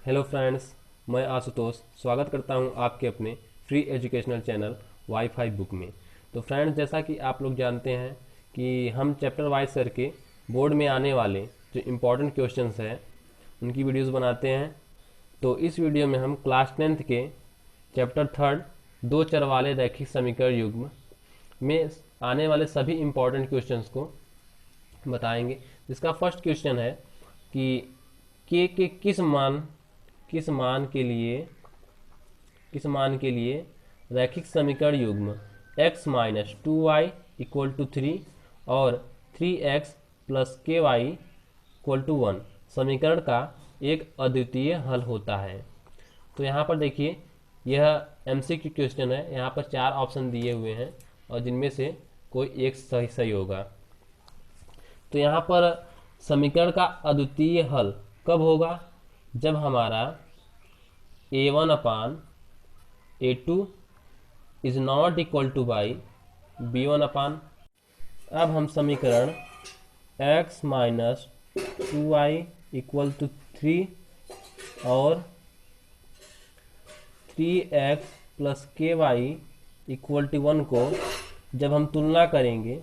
Hello friends, मैं आशुतोष स्वागत करता हूं आपके अपने free educational channel wifi book में। तो फ्रेंड्स, जैसा कि आप लोग जानते हैं कि हम चैप्टर वाइज करके बोर्ड में आने वाले जो इम्पोर्टेंट क्वेश्चंस हैं उनकी वीडियोस बनाते हैं। तो इस वीडियो में हम क्लास 10th के चैप्टर 3 दो चर वाले रैखिक समीकरण युग्म में आने वाले सभी इम्पोर्टेंट क्वेश्चंस को बताएंगे। जिसका फर्स्ट क्वेश्चन है कि के किस मान के लिए रैखिक समीकरण युग्म x minus 2y equal to 3 और 3x plus k y equal to 1 समीकरण का एक अद्वितीय हल होता है। तो यहाँ पर देखिए, यह MCQ क्वेश्चन है। यहाँ पर 4 ऑप्शन दिए हुए हैं और जिनमें से कोई एक सही होगा। तो यहाँ पर समीकरण का अद्वितीय हल कब होगा? जब हमारा a1 upon a2 is not equal to by b1 अपान। अब हम समीकरण x minus 2y equal to 3 और 3x plus k y equal to 1 को जब हम तुलना करेंगे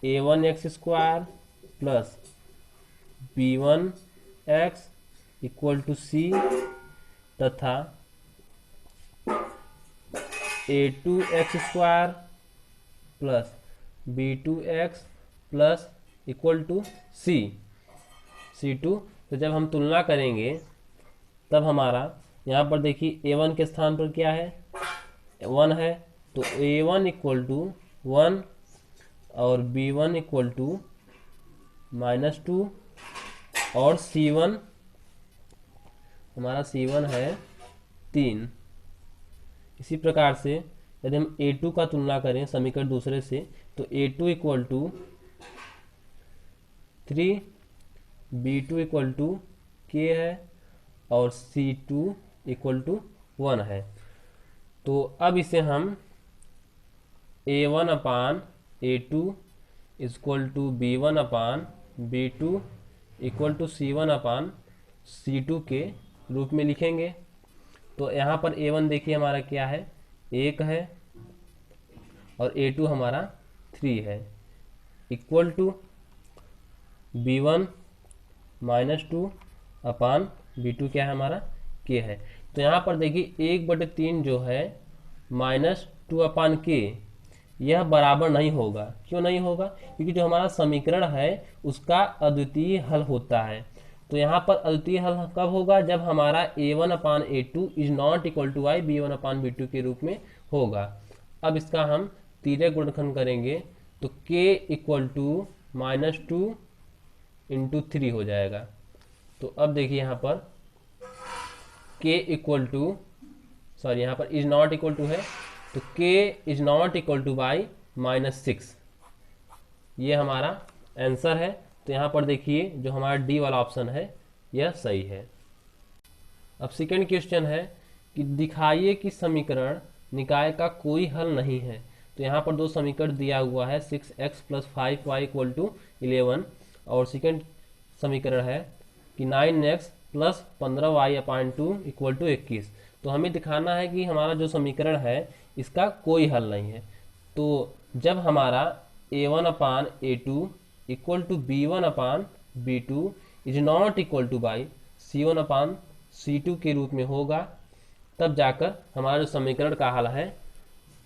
a1 x square plus b1 x equal to c तथा a2 x square plus b2 x plus equal to c2। तो जब हम तुलना करेंगे तब हमारा यहाँ पर देखिए a1 के स्थान पर क्या है? 1 है। तो a1 इक्वल टू 1 और b1 इक्वल टू -2 और c1 हमारा c1 है 3। इसी प्रकार से यदि हम a2 का तुलना करें समीकरण दूसरे से, तो a2 equal to 3, b2 equal to k है और c2 इक्वल टू 1 है। तो अब इसे हम a1 upon a2 equal to b1 upon b2 equal to c1 upon c2 के रूप में लिखेंगे। तो यहाँ पर a1 देखिए हमारा क्या है? 1 है और a2 हमारा 3 है equal to b1 -2 upon b2 क्या है हमारा? k है। तो यहाँ पर देखिए 1/3 जो है -2 अपान k, यह बराबर नहीं होगा। क्यों नहीं होगा? क्योंकि जो हमारा समीकरण है उसका अद्वितीय हल होता है। तो यहाँ पर अद्वितीय हल कब होगा? जब हमारा a1 upon a2 is not equal to y b1 upon b2 के रूप में होगा। अब इसका हम तीसरे गुणनखंड करेंगे तो k इक्वल टू -2 इंटू 3 हो जाएगा। तो अब देखिए यहाँ पर k इक्वल टू यहाँ पर इज नॉट इक्वल टू है, तो k is not equal to by -6। ये हमारा आंसर है। तो यहाँ पर देखिए जो हमारा डी वाला ऑप्शन है यह सही है। अब सेकंड क्वेश्चन है कि दिखाइए कि समीकरण निकाय का कोई हल नहीं है। तो यहाँ पर दो समीकरण दिया हुआ है 6x plus 5y equal to 11 और सेकंड समीकरण है कि 9x plus 15y upon 2 equal to 21। तो हमें दिखाना है कि हमारा जो समीकरण है इसका कोई हल नहीं है। तो जब हमारा a1 upon a2 equal to b1 upon b2 is not equal to by c1 upon c2 के रूप में होगा, तब जाकर हमारा जो समीकरण का हल है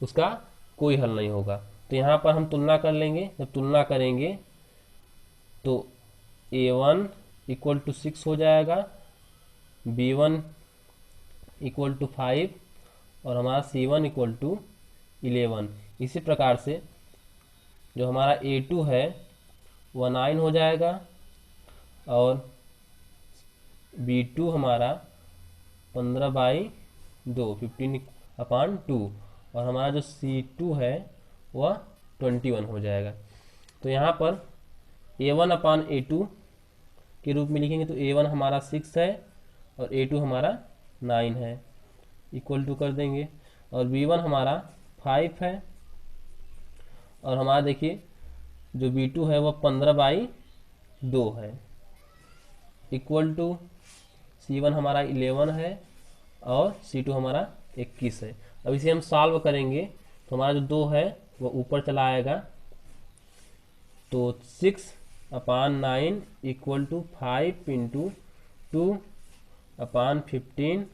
उसका कोई हल नहीं होगा। तो यहाँ पर हम तुलना कर लेंगे। जब तुलना करेंगे तो a1 इक्वल टू 6 हो जाएगा, b1 इक्वल टू 5 और हमारा c1 इक्वल टू 11। इसी प्रकार से जो हमारा a2 है वह 9 हो जाएगा और b2 हमारा 15/2 15 अपान 2 और हमारा जो c2 है वह 21 हो जाएगा। तो यहाँ पर a1 अपान a2 के रूप में लिखेंगे तो a1 हमारा 6 है और a2 हमारा 9 है इक्वल टू कर देंगे और b1 हमारा 5 है और हमारा देखिए जो b2 है वह 15/2 है इक्वल टू C1 हमारा 11 है और C2 हमारा 21 है। अब इसे हम सॉल्व करेंगे तो हमारा जो 2 है वो ऊपर चला आएगा, तो 6/9 equal to 5 into 2/15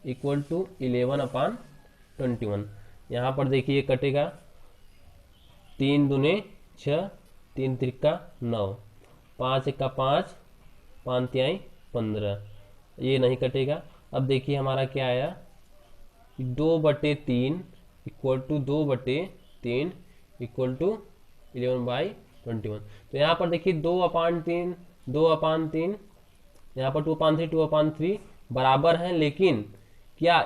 equal to 11/21। यहाँ पर देखिए कटेगा 3 दूने 6, 3 त्रिका 9, 5 एका 5, 5 तिहाई 15, ये नहीं कटेगा। अब देखिए हमारा क्या आया, 2/3 इक्वल टू 2/3 इक्वल टू 11/21। तो यहाँ पर देखिए 2/3, 2/3, यहाँ पर 2/3, 2/3 बराबर हैं, लेकिन क्या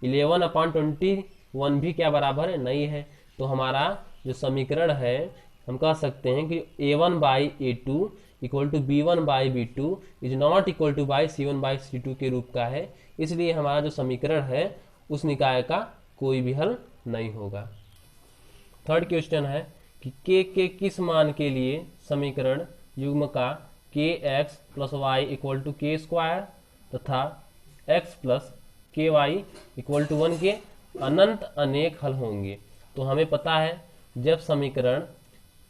11/21 भी क्या बराबर है? नहीं है। तो हमारा जो समीकरण है हम कह सकते हैं कि A1/A2 equal to B1/B2 is not equal to by C1/C2 के रूप का है। इसलिए हमारा जो समीकरण है उस निकाय का कोई भी हल नहीं होगा। थर्ड क्वेश्चन है कि के किस मान के लिए समीकरण युग्म का kx plus y equal to k square तथा x plus k y equal to 1 के अनंत अनेक हल होंगे। तो हमें पता है जब समीकरण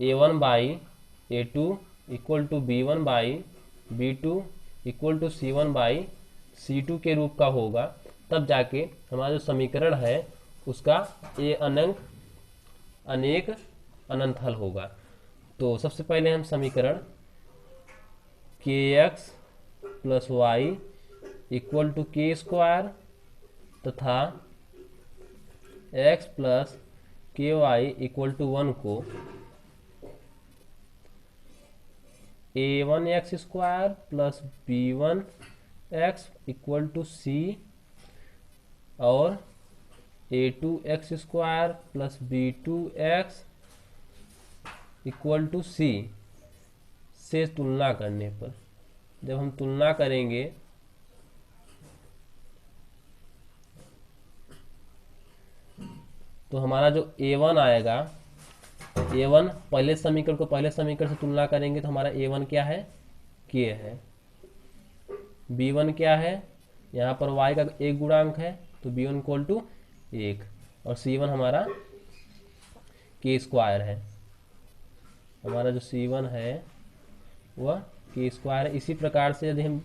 A1/A2 equal to B1/B2 equal to C1/C2 के रूप का होगा, तब जाके हमारा जो समीकरण है उसका अनेक अनंत हल होगा। तो सबसे पहले हम समीकरण kx plus y equal to k square तथा x plus k y equal to 1 को a1x square plus b1x equal to c और a2x square plus b2x equal to c से तुलना करने पर, जब हम तुलना करेंगे तो हमारा जो a1 आएगा, a1 पहले समीकरण को पहले समीकरण से तुलना करेंगे तो हमारा a1 क्या है? k है। b1 क्या है? यहाँ पर y का एक गुणांक है तो b1 इक्वल टू 1 और c1 हमारा k स्क्वायर है। हमारा जो c1 है वह k स्क्वायर है। इसी प्रकार से यदि हम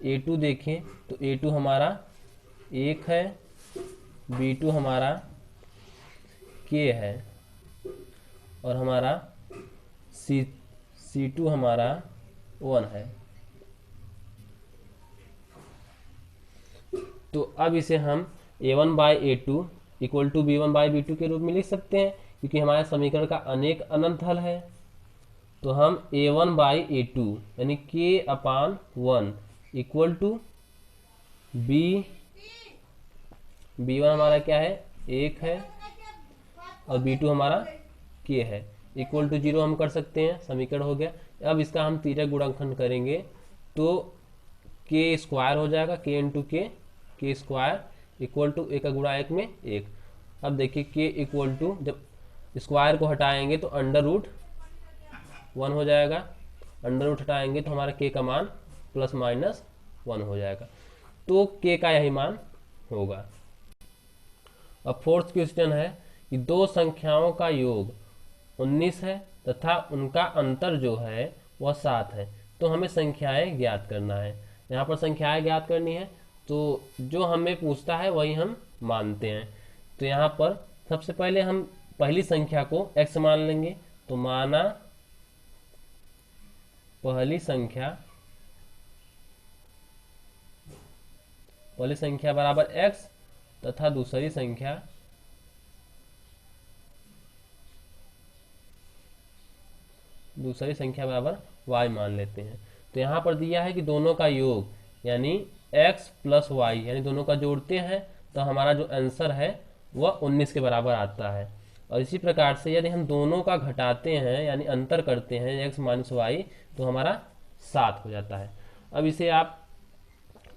a2 देखें तो a2 हमारा 1 है, b2 हमारा k है और हमारा C2 हमारा 1 है। तो अब इसे हम A1/A2 इक्वल टू B1/B2 के रूप में लिख सकते हैं, क्योंकि हमारे समीकरण का अनेक अनंत हल है। तो हम A1/A2 यानी k/1 इक्वल टू B1 हमारा क्या है? 1 है और B2 हमारा k है, इक्वल टू 0 हम कर सकते हैं, समीकरण हो गया। अब इसका हम तिर्यक गुणनखंड करेंगे तो k स्क्वायर हो जाएगा, k इंटू के स्क्वायर इक्वल टू 1 का गुणा 1 में 1। अब देखिए k इक्वल टू, जब स्क्वायर को हटाएंगे तो √1 हो जाएगा, √1 हटाएंगे तो हमारा k का मान ±1 हो जाएगा। तो k का यही मान होगा। अब फोर्थ क्वेश्चन है कि दो संख्याओं का योग 19 है तथा उनका अंतर जो है वह 7 है। तो हमें संख्याएं ज्ञात करना है। यहाँ पर संख्याएं ज्ञात करनी है तो जो हमें पूछता है वही हम मानते हैं। तो यहाँ पर सबसे पहले हम पहली संख्या को x मान लेंगे। तो माना पहली संख्या बराबर x तथा दूसरी संख्या बराबर y मान लेते हैं। तो यहाँ पर दिया है कि दोनों का योग यानी x प्लस वाई, यानी दोनों का जोड़ते हैं तो हमारा जो आंसर है वह 19 के बराबर आता है। और इसी प्रकार से यदि हम दोनों का घटाते हैं यानी अंतर करते हैं x माइनस वाई तो हमारा 7 हो जाता है। अब इसे आप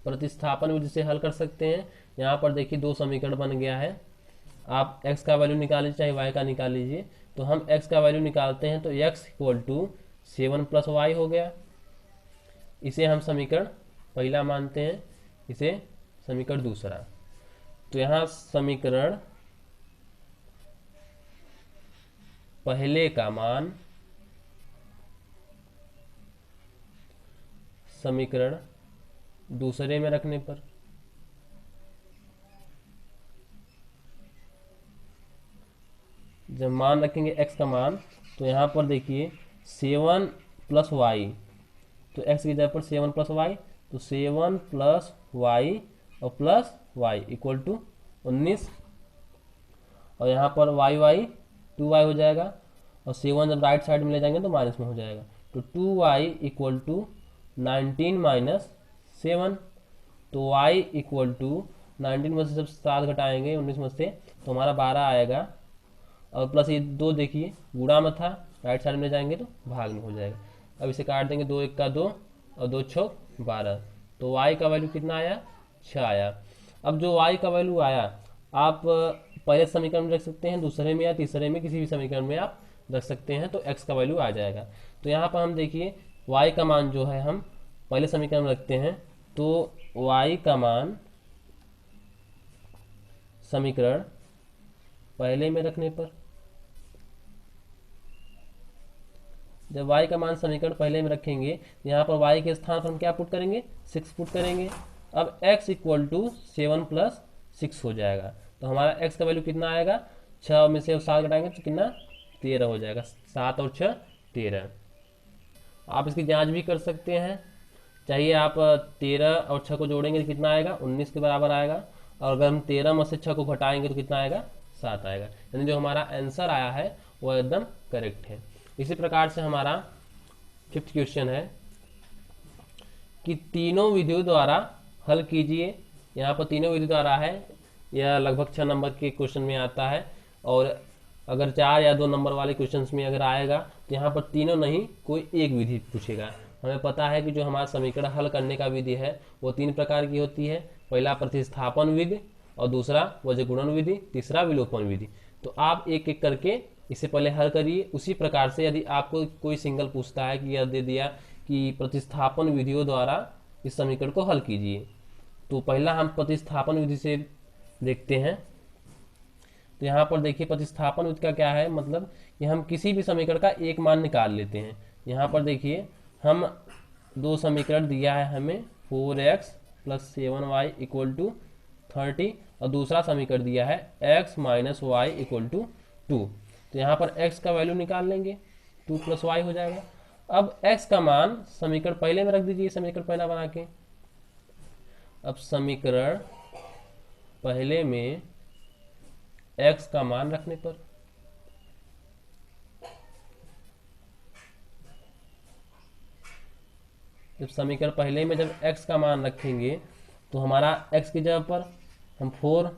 प्रतिस्थापन विधि से हल कर सकते हैं। यहाँ पर देखिए दो समीकरण बन गया है, आप x का वैल्यू निकाल लीजिए चाहे y का निकाल लीजिए। तो हम x का वैल्यू निकालते हैं तो x इक्वल टू 7 + y हो गया। इसे हम समीकरण पहला मानते हैं, इसे समीकरण दूसरा। तो यहाँ समीकरण पहले का मान समीकरण दूसरे में रखने पर जब मान रखेंगे x का मान, तो यहाँ पर देखिए 7 प्लस वाई, तो x की जगह पर 7 प्लस वाई, तो 7 प्लस वाई और प्लस वाई इक्वल टू 19, और यहाँ पर वाई वाई 2y हो जाएगा, और 7 जब राइट साइड में ले जाएंगे तो माइनस में हो जाएगा, तो 2y इक्वल टू 19 माइनस 7, तो y इक्वल टू 19 में से जब 7 घटाएंगे 19 में से तो हमारा 12 आएगा, और प्लस ये 2 देखिए गुणा में था, राइट साइड में ले जाएंगे तो भाग में हो जाएगा। अब इसे काट देंगे, 2 1 का 2 और 2 6 12, तो y का वैल्यू कितना आया, 6 आया। अब जो y का वैल्यू आया आप पहले समीकरण में रख सकते हैं, दूसरे में या तीसरे में, किसी भी समीकरण में आप रख सकते हैं, तो x का वैल्यू आ जाएगा। तो यहाँ पर हम देखिए y का मान जो है हम पहले समीकरण में रखते हैं, तो y का मान समीकरण पहले में रखने पर, जब y का मान समीकरण पहले में रखेंगे, यहाँ पर y के स्थान पर हम क्या पुट करेंगे, 6 पुट करेंगे। अब x इक्वल टू 7 प्लस 6 हो जाएगा, तो हमारा x का वैल्यू कितना आएगा, 6 में से 7 घटाएंगे तो कितना 13 हो जाएगा, 7 और 6 13। आप इसकी जांच भी कर सकते हैं, चाहिए आप 13 और 6 को जोड़ेंगे तो कितना आएगा, 19 के बराबर आएगा, और अगर हम 13 में से 6 को घटाएंगे तो कितना आएगा, 7 आएगा। यानी जो हमारा आंसर आया है वो एकदम करेक्ट है। इसी प्रकार से हमारा 5th क्वेश्चन है कि तीनों विधियों द्वारा हल कीजिए। यहाँ पर तीनों विधि द्वारा है, यह लगभग 6 नंबर के क्वेश्चन में आता है, और अगर 4 या 2 नंबर वाले क्वेश्चन में अगर आएगा तो यहाँ पर तीनों नहीं, कोई एक विधि पूछेगा। हमें पता है कि जो हमारा समीकरण हल करने का विधि है वो 3 प्रकार की होती है, पहला प्रतिस्थापन विधि, और दूसरा वजह गुणन विधि, तीसरा विलोपन विधि। तो आप एक एक करके इसे पहले हल करिए। उसी प्रकार से यदि आपको कोई सिंगल पूछता है कि यह दे दिया कि प्रतिस्थापन विधियों द्वारा इस समीकरण को हल कीजिए, तो पहला हम प्रतिस्थापन विधि से देखते हैं। तो यहाँ पर देखिए प्रतिस्थापन विधि का क्या है, मतलब कि हम किसी भी समीकरण का एक मान निकाल लेते हैं। यहाँ पर देखिए हम 2 समीकरण दिया है हमें, 4x plus 7y equal to 30, और दूसरा समीकरण दिया है x minus y equal to 2। तो यहाँ पर x का वैल्यू निकाल लेंगे, 2 प्लस वाई हो जाएगा। अब x का मान समीकरण पहले में रख दीजिए, समीकरण पहला बना के। अब समीकरण पहले में x का मान रखने पर जब समीकरण पहले में जब x का मान रखेंगे तो हमारा x की जगह पर हम 4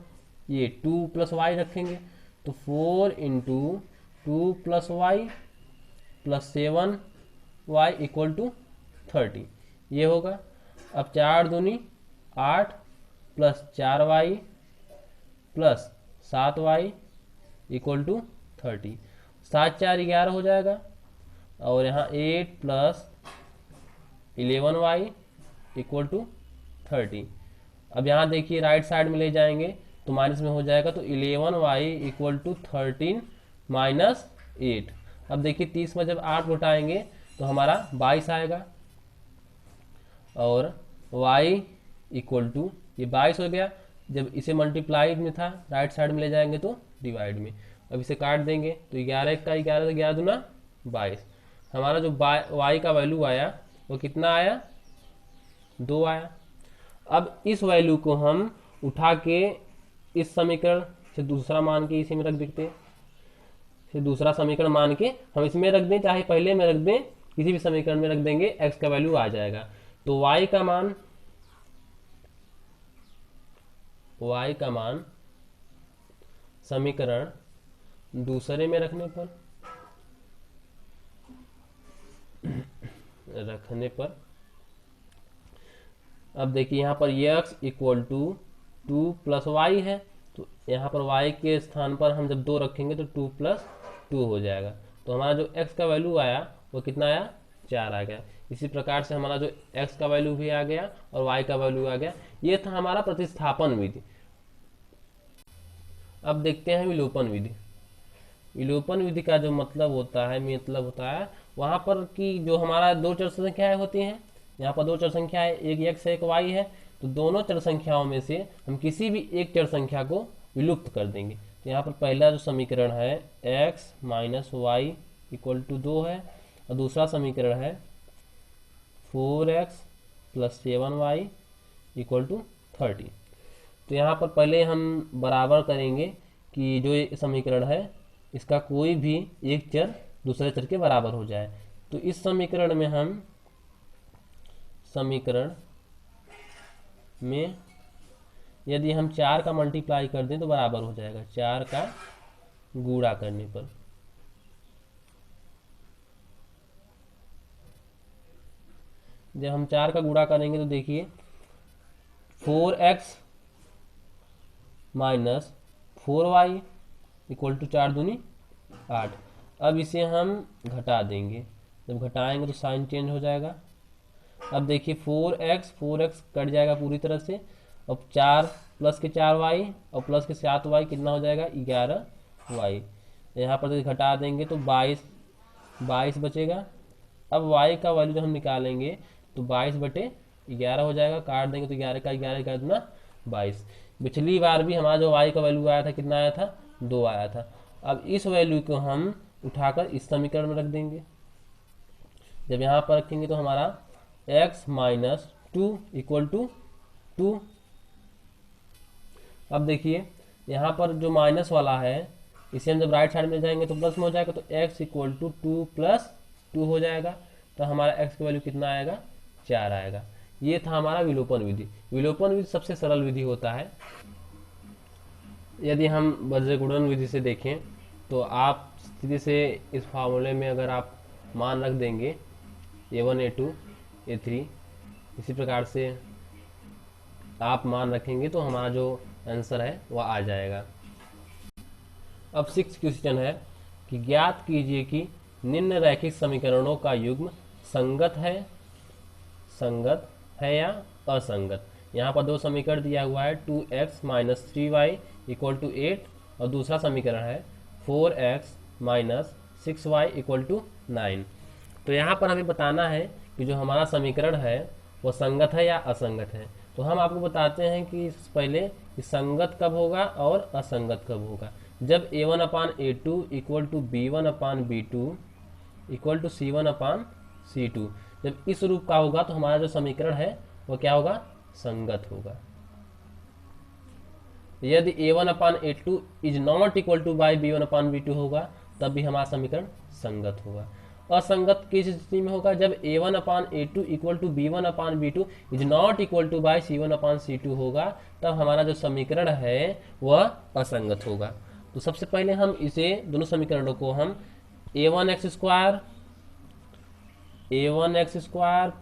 ये 2 प्लस वाई रखेंगे, तो 4 into 2 plus y plus 7 y equal to 30 ये होगा। अब 4 दूनी 8 plus 4 y plus 7 y equal to 30, 7 4 11 हो जाएगा, और यहाँ 8 प्लस 11 वाई इक्वल टू 30। अब यहाँ देखिए राइट साइड में ले जाएंगे तो माइनस में हो जाएगा, तो 11 वाई इक्वल टू 13 माइनस 8। अब देखिए 30 में जब 8 घटाएंगे तो हमारा 22 आएगा, और y इक्वल टू ये 22 हो गया। जब इसे मल्टीप्लाई में था राइट साइड में ले जाएंगे तो डिवाइड में। अब इसे काट देंगे तो 11 का 11 तो 11 दूना 22। हमारा जो y का वैल्यू आया वो कितना आया, 2 आया। अब इस वैल्यू को हम उठा के इस समीकरण से दूसरा मान के इसी में रख देते हैं, फिर दूसरा समीकरण मान के हम इसमें रख दें, चाहे पहले में रख दें, किसी भी समीकरण में रख देंगे, x का वैल्यू आ जाएगा। तो y का मान समीकरण दूसरे में रखने पर अब देखिए यहाँ पर x equal to 2 plus y है, तो यहाँ पर y के स्थान पर हम जब 2 रखेंगे तो 2 प्लस 2 हो जाएगा। तो हमारा जो x का वैल्यू आया वो कितना आया, 4 आ गया। इसी प्रकार से हमारा जो x का वैल्यू भी आ गया और y का वैल्यू आ गया। ये था हमारा प्रतिस्थापन विधि। अब देखते हैं विलोपन विधि। विलोपन विधि का जो मतलब होता है वहाँ पर कि जो हमारा दो चर संख्याएं होती हैं, यहाँ पर दो चर संख्याएं, एक x है एक y है, तो दोनों चर संख्याओं में से हम किसी भी एक चर संख्या को विलुप्त कर देंगे। तो यहाँ पर पहला जो समीकरण है x minus y equal to 2 है, और दूसरा समीकरण है 4x plus 7y equal to 30। तो यहाँ पर पहले हम बराबर करेंगे कि जो ये समीकरण है इसका कोई भी एक चर दूसरे चर के बराबर हो जाए। तो इस समीकरण में हम यदि हम 4 का मल्टीप्लाई कर दें तो बराबर हो जाएगा 4 का गुणा करने पर। जब हम 4 का गुणा करेंगे तो देखिए 4x minus 4y equal to 4 दूनी 8। अब इसे हम घटा देंगे, जब घटाएंगे तो साइन चेंज हो जाएगा। अब देखिए 4x कट जाएगा पूरी तरह से, अब 4 प्लस के 4y और प्लस के 7y कितना हो जाएगा 11y। यहाँ पर घटा देंगे तो 22 बचेगा। अब y का वैल्यू जब हम निकालेंगे तो 22/11 हो जाएगा, काट देंगे तो 11 का 11 दूना 22। पिछली बार भी हमारा जो y का वैल्यू आया था कितना आया था 2 आया था। अब इस वैल्यू को हम उठाकर इस समीकरण में रख देंगे। जब यहाँ पर रखेंगे तो हमारा x माइनस 2 इक्वल टू 2। अब देखिए यहाँ पर जो माइनस वाला है इसे हम जब राइट साइड में जाएंगे तो प्लस में हो जाएगा, तो x इक्वल टू 2 प्लस 2 हो जाएगा। तो हमारा x का वैल्यू कितना आएगा 4 आएगा। ये था हमारा विलोपन विधि। विलोपन विधि सबसे सरल विधि होता है। यदि हम वज्रगुणन विधि से देखें तो आप सीधे से इस फार्मूले में अगर आप मान रख देंगे a1 a2 a3, इसी प्रकार से आप मान रखेंगे तो हमारा जो आंसर है वह आ जाएगा। अब 6 क्वेश्चन है कि ज्ञात कीजिए कि निम्न रैखिक समीकरणों का युग्म संगत है या असंगत। यहाँ पर दो समीकरण दिया हुआ है 2x minus 3y equal to 8 और दूसरा समीकरण है 4x minus 6y equal to 9। तो यहाँ पर हमें बताना है कि जो हमारा समीकरण है वो संगत है या असंगत है। तो हम आपको बताते हैं कि पहले कि संगत कब होगा और असंगत कब होगा। जब a1/a2 equal to b1/b2 equal to c1/c2, जब इस रूप का होगा तो हमारा जो समीकरण है वो क्या होगा संगत होगा। यदि a1/a2 is not equal to by b1/b2 होगा तब भी हमारा समीकरण संगत होगा। असंगत किस स्थिति में होगा, जब a1/a2 equal to b1/b2 is not equal to by c1/c2 होगा तब हमारा जो समीकरण है वह असंगत होगा। तो सबसे पहले हम इसे दोनों समीकरणों को हम a1x square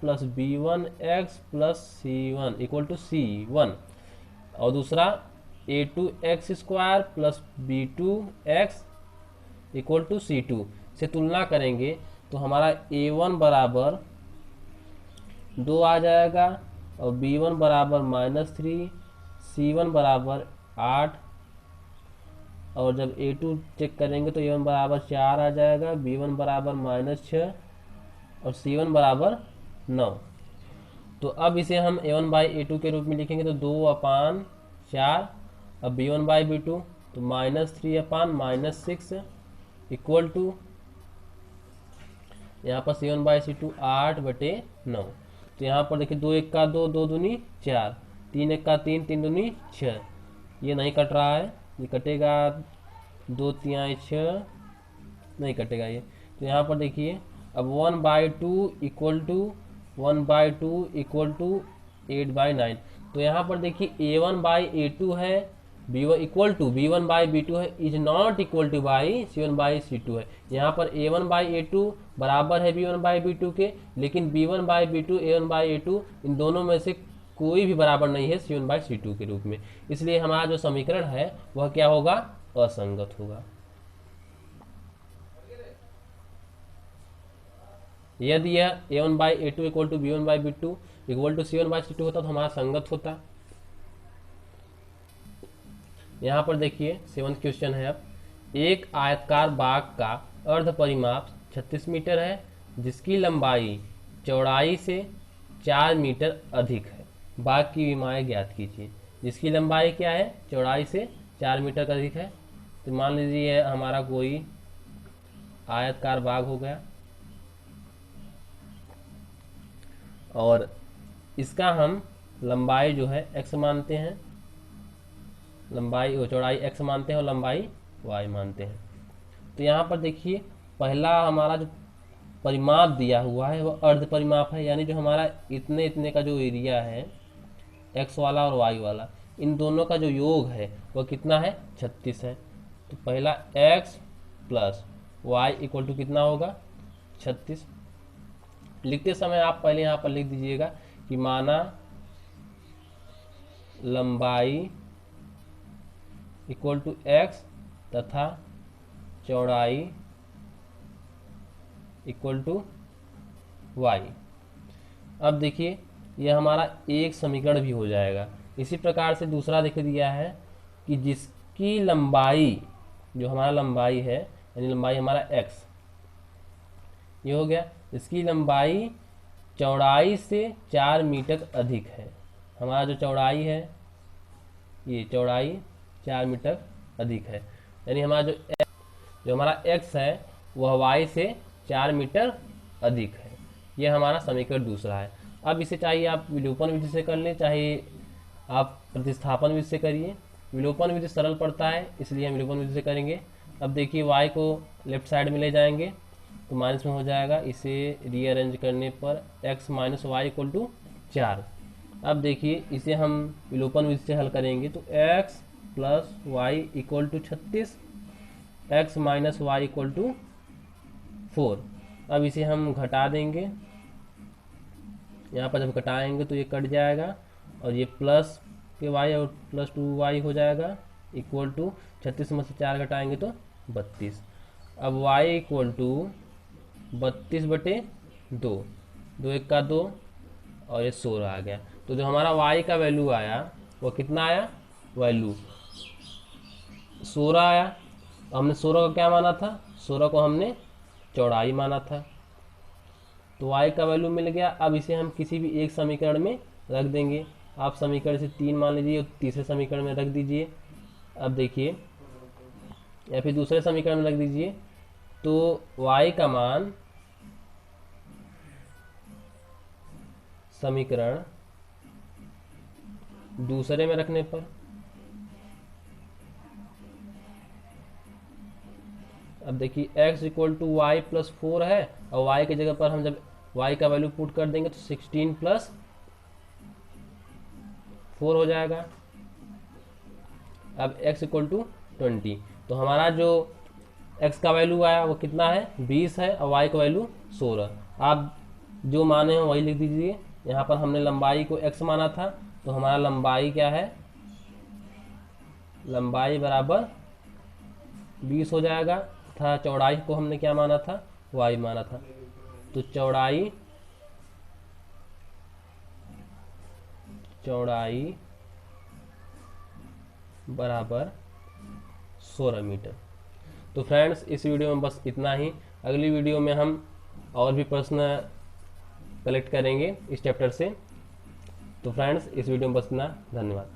plus b1x plus c1 equal to c1 और दूसरा a2x square plus b2x equal to c2 से तुलना करेंगे तो हमारा a1 बराबर 2 आ जाएगा और b1 बराबर -3, c1 बराबर 8 और जब a2 चेक करेंगे तो a1 बराबर 4 आ जाएगा, b1 बराबर -6 और c1 बराबर 9। तो अब इसे हम a1/a2 के रूप में लिखेंगे तो 2/4, अब b1/b2 तो -3/-6 इक्वल टू यहाँ पर c1/c2 8/9। तो यहाँ पर देखिए 2 1 का 2, 2 दूनी 4, 3 1 का 3, 3 दूनी 6, ये नहीं कट रहा है, ये कटेगा 2 3 6 नहीं कटेगा ये। तो यहाँ पर देखिए अब 1/2 इक्वल टू 8/9। तो यहाँ पर देखिए a1/a2 है, b1 इक्वल टू b1/b2 है, is not equal to by c1/c2 है। यहाँ पर a1/a2 बराबर है b1/b2 के, लेकिन b1/b2 a1/a2 इन दोनों में से कोई भी बराबर नहीं है c1/c2 के रूप में, इसलिए हमारा जो समीकरण है वह क्या होगा असंगत होगा। यदि यह a1/a2 equal to b1/b2 equal to c1/c2 होता तो हमारा संगत होता। यहाँ पर देखिए 7th क्वेश्चन है। अब एक आयताकार बाग का अर्ध परिमाप 36 मीटर है, जिसकी लंबाई चौड़ाई से 4 मीटर अधिक है। बाग की विमाएँ ज्ञात कीजिए। जिसकी लंबाई क्या है, चौड़ाई से 4 मीटर का अधिक है। तो मान लीजिए हमारा कोई आयताकार बाग हो गया और इसका हम लंबाई जो है x मानते हैं, लंबाई और चौड़ाई x मानते हैं और लंबाई y मानते हैं। तो यहाँ पर देखिए पहला हमारा जो परिमाप दिया हुआ है वो अर्ध परिमाप है, यानी जो हमारा इतने इतने का जो एरिया है x वाला और y वाला, इन दोनों का जो योग है वह कितना है, 36 है। तो पहला x plus y equal to कितना होगा, 36। लिखते समय आप पहले यहाँ पर लिख दीजिएगा कि माना लंबाई इक्वल टू x तथा चौड़ाई इक्वल टू y। अब देखिए यह हमारा एक समीकरण भी हो जाएगा। इसी प्रकार से दूसरा देख दिया है कि जिसकी लंबाई, जो हमारा लंबाई है यानी लंबाई हमारा x, ये हो गया, इसकी लंबाई चौड़ाई से 4 मीटर अधिक है। हमारा जो चौड़ाई है ये चौड़ाई 4 मीटर अधिक है, यानी हमारा जो हमारा x है वह y से 4 मीटर अधिक है। ये हमारा समीकरण दूसरा है। अब इसे चाहे आप विलोपन विधि से कर लें, चाहे आप प्रतिस्थापन विधि से करिए। विलोपन विधि सरल पड़ता है इसलिए हम विलोपन विधि से करेंगे। अब देखिए y को लेफ्ट साइड में ले जाएंगे तो माइनस में हो जाएगा, इसे रीअरेंज करने पर x minus y equal to 4। अब देखिए इसे हम विलोपन विधि से हल करेंगे तो x plus y equal to 36, x minus y equal to 4। अब इसे हम घटा देंगे, यहाँ पर जब घटाएंगे तो ये कट जाएगा और ये प्लस के वाई और प्लस 2y हो जाएगा इक्वल टू 36 में से 4 घटाएंगे तो 32। अब y इक्वल टू 32/2, 2 1 का 2 और ये 16 आ गया। तो जो हमारा y का वैल्यू आया वो कितना आया, वैल्यू 16 आया। हमने 16 को क्या माना था, 16 को हमने चौड़ाई माना था, तो y का वैल्यू मिल गया। अब इसे हम किसी भी एक समीकरण में रख देंगे। आप समीकरण से 3 मान लीजिए और तीसरे समीकरण में रख दीजिए। अब देखिए या फिर दूसरे समीकरण में रख दीजिए, तो y का मान समीकरण दूसरे में रखने पर, अब देखिए x equal to y plus 4 है और y की जगह पर हम जब y का वैल्यू पुट कर देंगे तो 16 प्लस 4 हो जाएगा। अब x इक्वल टू 20, तो हमारा जो x का वैल्यू आया वो कितना है, 20 है और y का वैल्यू 16। आप जो माने हो वही लिख दीजिए। यहाँ पर हमने लंबाई को x माना था तो हमारा लंबाई क्या है, लंबाई बराबर 20 हो जाएगा, तथा चौड़ाई को हमने क्या माना था, y माना था। तो चौड़ाई बराबर 16 मीटर। तो फ्रेंड्स इस वीडियो में बस इतना ही। अगली वीडियो में हम और भी प्रश्न कलेक्ट करेंगे इस चैप्टर से। तो फ्रेंड्स इस वीडियो में बस इतना, धन्यवाद।